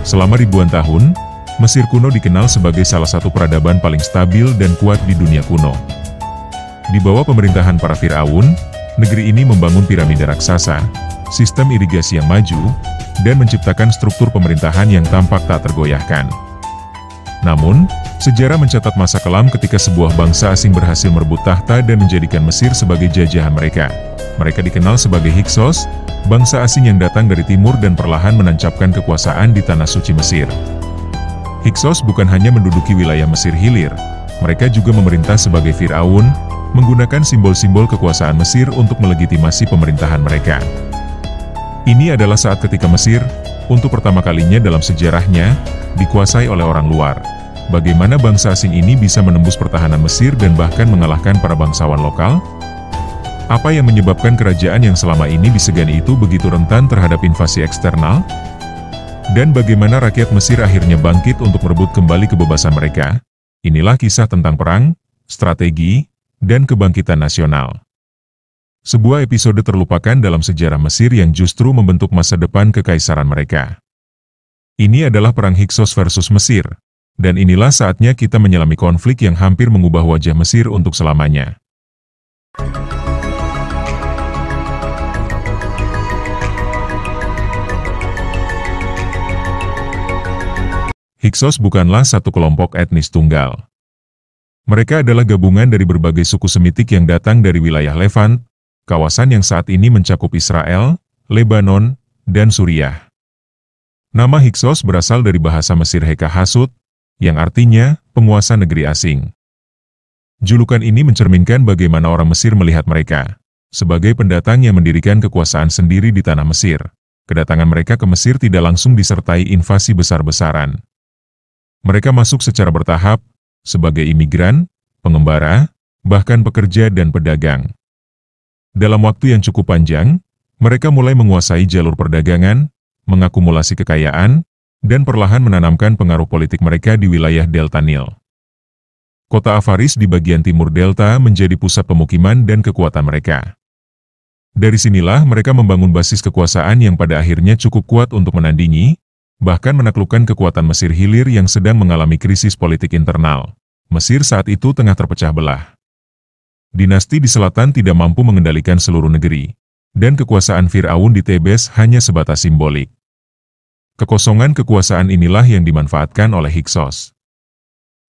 Selama ribuan tahun, Mesir kuno dikenal sebagai salah satu peradaban paling stabil dan kuat di dunia kuno. Di bawah pemerintahan para Firaun, negeri ini membangun piramida raksasa, sistem irigasi yang maju, dan menciptakan struktur pemerintahan yang tampak tak tergoyahkan. Namun, sejarah mencatat masa kelam ketika sebuah bangsa asing berhasil merebut tahta dan menjadikan Mesir sebagai jajahan mereka. Mereka dikenal sebagai Hyksos, bangsa asing yang datang dari timur dan perlahan menancapkan kekuasaan di tanah suci Mesir. Hyksos bukan hanya menduduki wilayah Mesir hilir, mereka juga memerintah sebagai Firaun, menggunakan simbol-simbol kekuasaan Mesir untuk melegitimasi pemerintahan mereka. Ini adalah saat ketika Mesir, untuk pertama kalinya dalam sejarahnya, dikuasai oleh orang luar. Bagaimana bangsa asing ini bisa menembus pertahanan Mesir dan bahkan mengalahkan para bangsawan lokal? Apa yang menyebabkan kerajaan yang selama ini disegani itu begitu rentan terhadap invasi eksternal? Dan bagaimana rakyat Mesir akhirnya bangkit untuk merebut kembali kebebasan mereka? Inilah kisah tentang perang, strategi, dan kebangkitan nasional. Sebuah episode terlupakan dalam sejarah Mesir yang justru membentuk masa depan kekaisaran mereka. Ini adalah perang Hyksos versus Mesir, dan inilah saatnya kita menyelami konflik yang hampir mengubah wajah Mesir untuk selamanya. Hyksos bukanlah satu kelompok etnis tunggal. Mereka adalah gabungan dari berbagai suku Semitik yang datang dari wilayah Levant, kawasan yang saat ini mencakup Israel, Lebanon, dan Suriah. Nama Hyksos berasal dari bahasa Mesir Heka Hasut, yang artinya penguasa negeri asing. Julukan ini mencerminkan bagaimana orang Mesir melihat mereka, sebagai pendatang yang mendirikan kekuasaan sendiri di tanah Mesir. Kedatangan mereka ke Mesir tidak langsung disertai invasi besar-besaran. Mereka masuk secara bertahap, sebagai imigran, pengembara, bahkan pekerja dan pedagang. Dalam waktu yang cukup panjang, mereka mulai menguasai jalur perdagangan, mengakumulasi kekayaan, dan perlahan menanamkan pengaruh politik mereka di wilayah Delta Nil. Kota Avaris di bagian timur Delta menjadi pusat pemukiman dan kekuatan mereka. Dari sinilah mereka membangun basis kekuasaan yang pada akhirnya cukup kuat untuk menandingi, bahkan menaklukkan kekuatan Mesir hilir yang sedang mengalami krisis politik internal. Mesir saat itu tengah terpecah belah. Dinasti di selatan tidak mampu mengendalikan seluruh negeri, dan kekuasaan Firaun di Tebes hanya sebatas simbolik. Kekosongan kekuasaan inilah yang dimanfaatkan oleh Hyksos.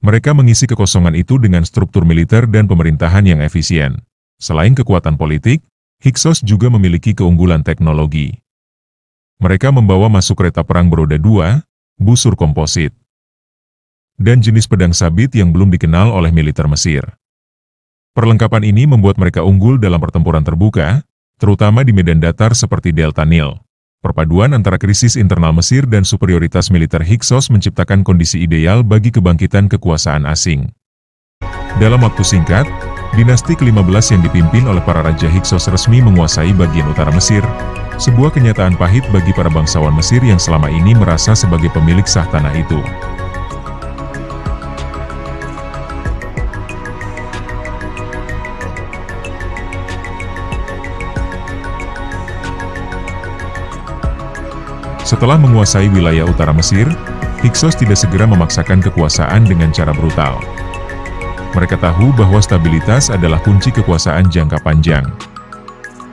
Mereka mengisi kekosongan itu dengan struktur militer dan pemerintahan yang efisien. Selain kekuatan politik, Hyksos juga memiliki keunggulan teknologi. Mereka membawa masuk kereta perang beroda 2, busur komposit, dan jenis pedang sabit yang belum dikenal oleh militer Mesir. Perlengkapan ini membuat mereka unggul dalam pertempuran terbuka, terutama di medan datar seperti Delta Nil. Perpaduan antara krisis internal Mesir dan superioritas militer Hyksos menciptakan kondisi ideal bagi kebangkitan kekuasaan asing. Dalam waktu singkat, dinasti ke-15 yang dipimpin oleh para raja Hyksos resmi menguasai bagian utara Mesir, sebuah kenyataan pahit bagi para bangsawan Mesir yang selama ini merasa sebagai pemilik sah tanah itu. Setelah menguasai wilayah utara Mesir, Hyksos tidak segera memaksakan kekuasaan dengan cara brutal. Mereka tahu bahwa stabilitas adalah kunci kekuasaan jangka panjang.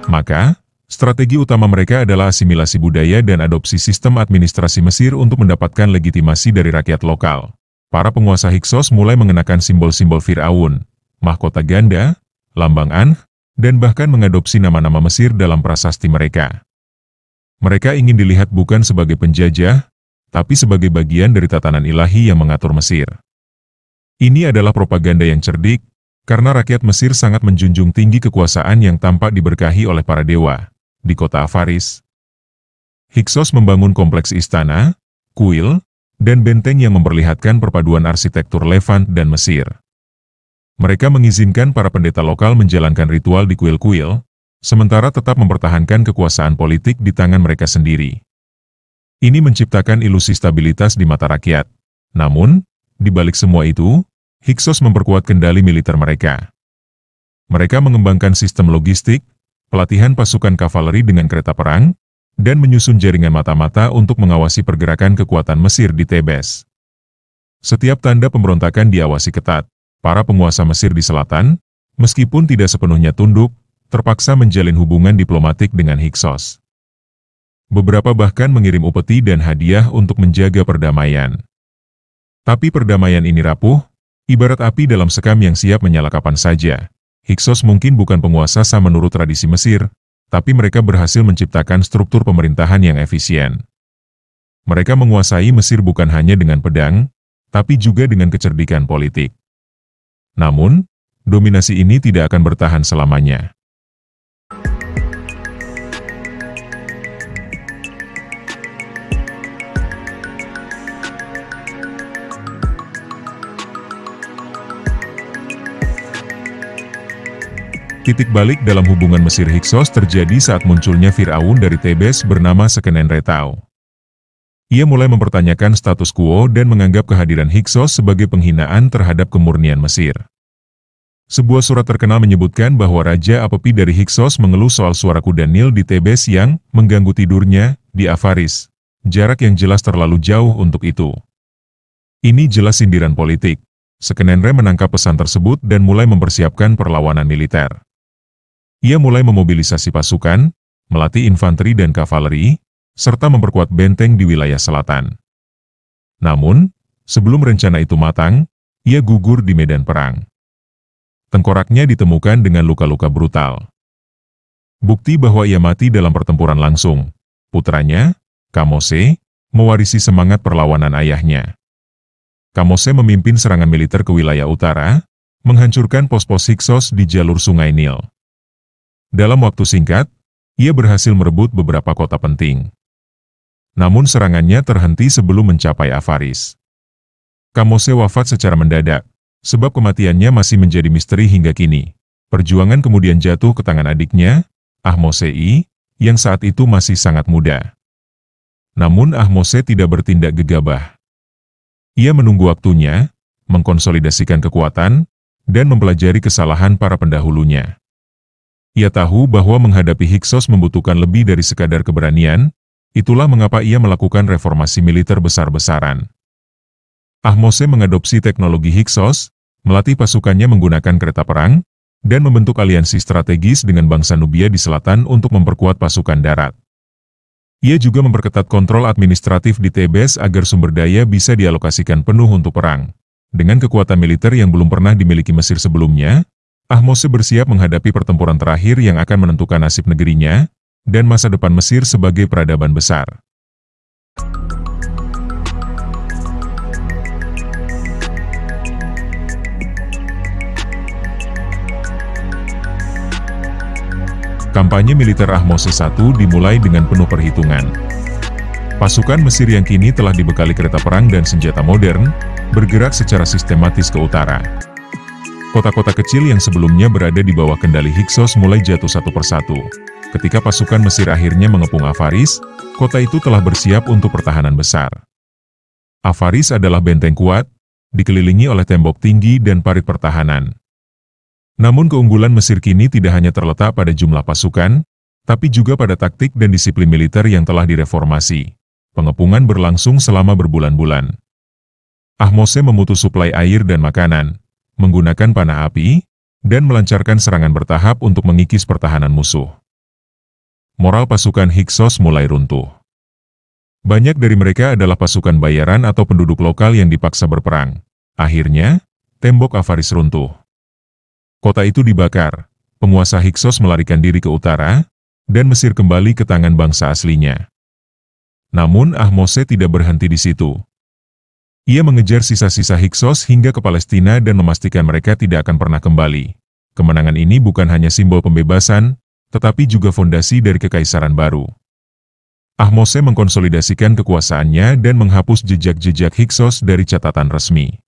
Maka, strategi utama mereka adalah asimilasi budaya dan adopsi sistem administrasi Mesir untuk mendapatkan legitimasi dari rakyat lokal. Para penguasa Hyksos mulai mengenakan simbol-simbol Firaun, mahkota ganda, lambang An, dan bahkan mengadopsi nama-nama Mesir dalam prasasti mereka. Mereka ingin dilihat bukan sebagai penjajah, tapi sebagai bagian dari tatanan ilahi yang mengatur Mesir. Ini adalah propaganda yang cerdik, karena rakyat Mesir sangat menjunjung tinggi kekuasaan yang tampak diberkahi oleh para dewa. Di kota Avaris, Hyksos membangun kompleks istana, kuil, dan benteng yang memperlihatkan perpaduan arsitektur Levant dan Mesir. Mereka mengizinkan para pendeta lokal menjalankan ritual di kuil-kuil, sementara tetap mempertahankan kekuasaan politik di tangan mereka sendiri. Ini menciptakan ilusi stabilitas di mata rakyat. Namun, di balik semua itu, Hyksos memperkuat kendali militer mereka. Mereka mengembangkan sistem logistik, pelatihan pasukan kavaleri dengan kereta perang, dan menyusun jaringan mata-mata untuk mengawasi pergerakan kekuatan Mesir di Tebes. Setiap tanda pemberontakan diawasi ketat. Para penguasa Mesir di selatan, meskipun tidak sepenuhnya tunduk, terpaksa menjalin hubungan diplomatik dengan Hyksos. Beberapa bahkan mengirim upeti dan hadiah untuk menjaga perdamaian. Tapi perdamaian ini rapuh, ibarat api dalam sekam yang siap menyala kapan saja. Hyksos mungkin bukan penguasa sah menurut tradisi Mesir, tapi mereka berhasil menciptakan struktur pemerintahan yang efisien. Mereka menguasai Mesir bukan hanya dengan pedang, tapi juga dengan kecerdikan politik. Namun, dominasi ini tidak akan bertahan selamanya. Titik balik dalam hubungan Mesir-Hyksos terjadi saat munculnya Firaun dari Tebes bernama Sekenenretau. Ia mulai mempertanyakan status quo dan menganggap kehadiran Hyksos sebagai penghinaan terhadap kemurnian Mesir. Sebuah surat terkenal menyebutkan bahwa Raja Apepi dari Hyksos mengeluh soal suara kuda Nil di Tebes yang mengganggu tidurnya di Avaris. Jarak yang jelas terlalu jauh untuk itu. Ini jelas sindiran politik. Sekenenre menangkap pesan tersebut dan mulai mempersiapkan perlawanan militer. Ia mulai memobilisasi pasukan, melatih infanteri dan kavaleri, serta memperkuat benteng di wilayah selatan. Namun, sebelum rencana itu matang, ia gugur di medan perang. Tengkoraknya ditemukan dengan luka-luka brutal. Bukti bahwa ia mati dalam pertempuran langsung. Putranya, Kamose, mewarisi semangat perlawanan ayahnya. Kamose memimpin serangan militer ke wilayah utara, menghancurkan pos-pos Hyksos di jalur Sungai Nil. Dalam waktu singkat, ia berhasil merebut beberapa kota penting. Namun serangannya terhenti sebelum mencapai Avaris. Kamose wafat secara mendadak, sebab kematiannya masih menjadi misteri hingga kini. Perjuangan kemudian jatuh ke tangan adiknya, Ahmose-I, yang saat itu masih sangat muda. Namun Ahmose tidak bertindak gegabah. Ia menunggu waktunya, mengkonsolidasikan kekuatan, dan mempelajari kesalahan para pendahulunya. Ia tahu bahwa menghadapi Hyksos membutuhkan lebih dari sekadar keberanian. Itulah mengapa ia melakukan reformasi militer besar-besaran. Ahmose mengadopsi teknologi Hyksos, melatih pasukannya menggunakan kereta perang, dan membentuk aliansi strategis dengan bangsa Nubia di selatan untuk memperkuat pasukan darat. Ia juga memperketat kontrol administratif di Tebes agar sumber daya bisa dialokasikan penuh untuk perang. Dengan kekuatan militer yang belum pernah dimiliki Mesir sebelumnya, Ahmose bersiap menghadapi pertempuran terakhir yang akan menentukan nasib negerinya, dan masa depan Mesir sebagai peradaban besar. Kampanye militer Ahmose I dimulai dengan penuh perhitungan. Pasukan Mesir yang kini telah dibekali kereta perang dan senjata modern, bergerak secara sistematis ke utara. Kota-kota kecil yang sebelumnya berada di bawah kendali Hyksos mulai jatuh satu persatu. Ketika pasukan Mesir akhirnya mengepung Avaris, kota itu telah bersiap untuk pertahanan besar. Avaris adalah benteng kuat, dikelilingi oleh tembok tinggi dan parit pertahanan. Namun keunggulan Mesir kini tidak hanya terletak pada jumlah pasukan, tapi juga pada taktik dan disiplin militer yang telah direformasi. Pengepungan berlangsung selama berbulan-bulan. Ahmose memutus suplai air dan makanan, menggunakan panah api, dan melancarkan serangan bertahap untuk mengikis pertahanan musuh. Moral pasukan Hyksos mulai runtuh. Banyak dari mereka adalah pasukan bayaran atau penduduk lokal yang dipaksa berperang. Akhirnya, tembok Avaris runtuh. Kota itu dibakar, penguasa Hyksos melarikan diri ke utara, dan Mesir kembali ke tangan bangsa aslinya. Namun Ahmose tidak berhenti di situ. Ia mengejar sisa-sisa Hyksos hingga ke Palestina dan memastikan mereka tidak akan pernah kembali. Kemenangan ini bukan hanya simbol pembebasan, tetapi juga fondasi dari kekaisaran baru. Ahmose mengkonsolidasikan kekuasaannya dan menghapus jejak-jejak Hyksos dari catatan resmi.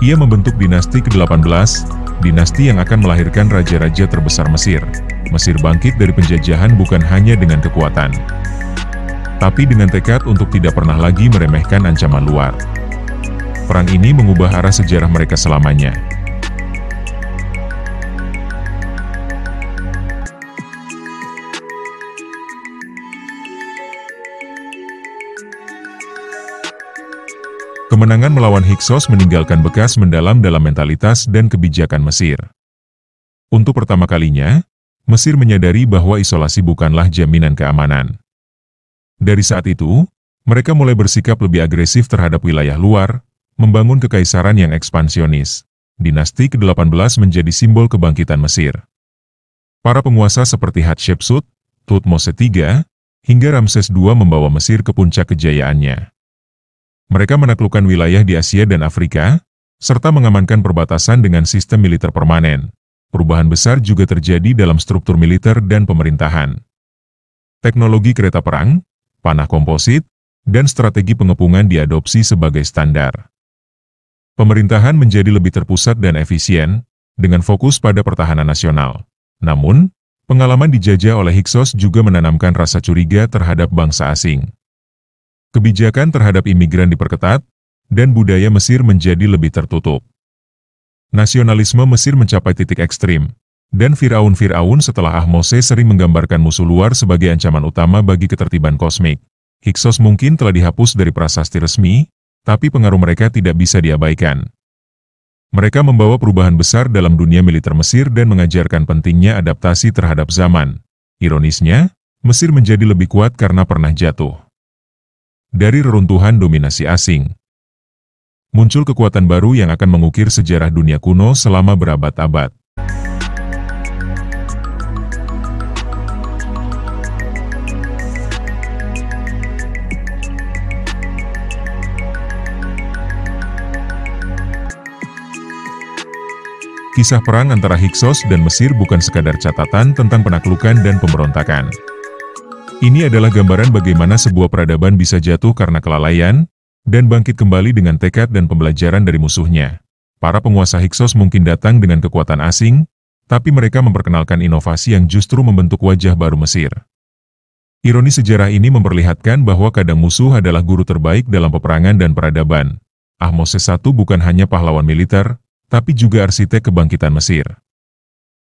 Ia membentuk dinasti ke-18, dinasti yang akan melahirkan raja-raja terbesar Mesir. Mesir bangkit dari penjajahan bukan hanya dengan kekuatan, tapi dengan tekad untuk tidak pernah lagi meremehkan ancaman luar. Perang ini mengubah arah sejarah mereka selamanya. Kemenangan melawan Hyksos meninggalkan bekas mendalam dalam mentalitas dan kebijakan Mesir. Untuk pertama kalinya, Mesir menyadari bahwa isolasi bukanlah jaminan keamanan. Dari saat itu, mereka mulai bersikap lebih agresif terhadap wilayah luar, membangun kekaisaran yang ekspansionis. Dinasti ke-18 menjadi simbol kebangkitan Mesir. Para penguasa seperti Hatshepsut, Thutmose III, hingga Ramses II membawa Mesir ke puncak kejayaannya. Mereka menaklukkan wilayah di Asia dan Afrika, serta mengamankan perbatasan dengan sistem militer permanen. Perubahan besar juga terjadi dalam struktur militer dan pemerintahan. Teknologi kereta perang, panah komposit, dan strategi pengepungan diadopsi sebagai standar. Pemerintahan menjadi lebih terpusat dan efisien, dengan fokus pada pertahanan nasional. Namun, pengalaman dijajah oleh Hyksos juga menanamkan rasa curiga terhadap bangsa asing. Kebijakan terhadap imigran diperketat, dan budaya Mesir menjadi lebih tertutup. Nasionalisme Mesir mencapai titik ekstrim, dan Firaun-Firaun setelah Ahmose sering menggambarkan musuh luar sebagai ancaman utama bagi ketertiban kosmik. Hyksos mungkin telah dihapus dari prasasti resmi, tapi pengaruh mereka tidak bisa diabaikan. Mereka membawa perubahan besar dalam dunia militer Mesir dan mengajarkan pentingnya adaptasi terhadap zaman. Ironisnya, Mesir menjadi lebih kuat karena pernah jatuh dari reruntuhan dominasi asing. Muncul kekuatan baru yang akan mengukir sejarah dunia kuno selama berabad-abad. Kisah perang antara Hyksos dan Mesir bukan sekadar catatan tentang penaklukan dan pemberontakan. Ini adalah gambaran bagaimana sebuah peradaban bisa jatuh karena kelalaian, dan bangkit kembali dengan tekad dan pembelajaran dari musuhnya. Para penguasa Hyksos mungkin datang dengan kekuatan asing, tapi mereka memperkenalkan inovasi yang justru membentuk wajah baru Mesir. Ironi sejarah ini memperlihatkan bahwa kadang musuh adalah guru terbaik dalam peperangan dan peradaban. Ahmose I bukan hanya pahlawan militer, tapi juga arsitek kebangkitan Mesir.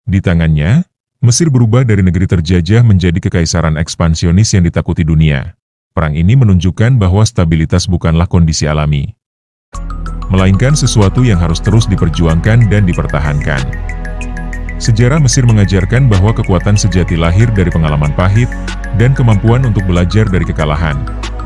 Di tangannya, Mesir berubah dari negeri terjajah menjadi kekaisaran ekspansionis yang ditakuti dunia. Perang ini menunjukkan bahwa stabilitas bukanlah kondisi alami, melainkan sesuatu yang harus terus diperjuangkan dan dipertahankan. Sejarah Mesir mengajarkan bahwa kekuatan sejati lahir dari pengalaman pahit dan kemampuan untuk belajar dari kekalahan.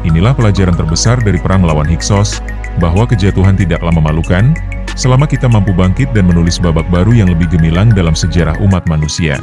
Inilah pelajaran terbesar dari perang melawan Hyksos, bahwa kejatuhan tidaklah memalukan, selama kita mampu bangkit dan menulis babak baru yang lebih gemilang dalam sejarah umat manusia.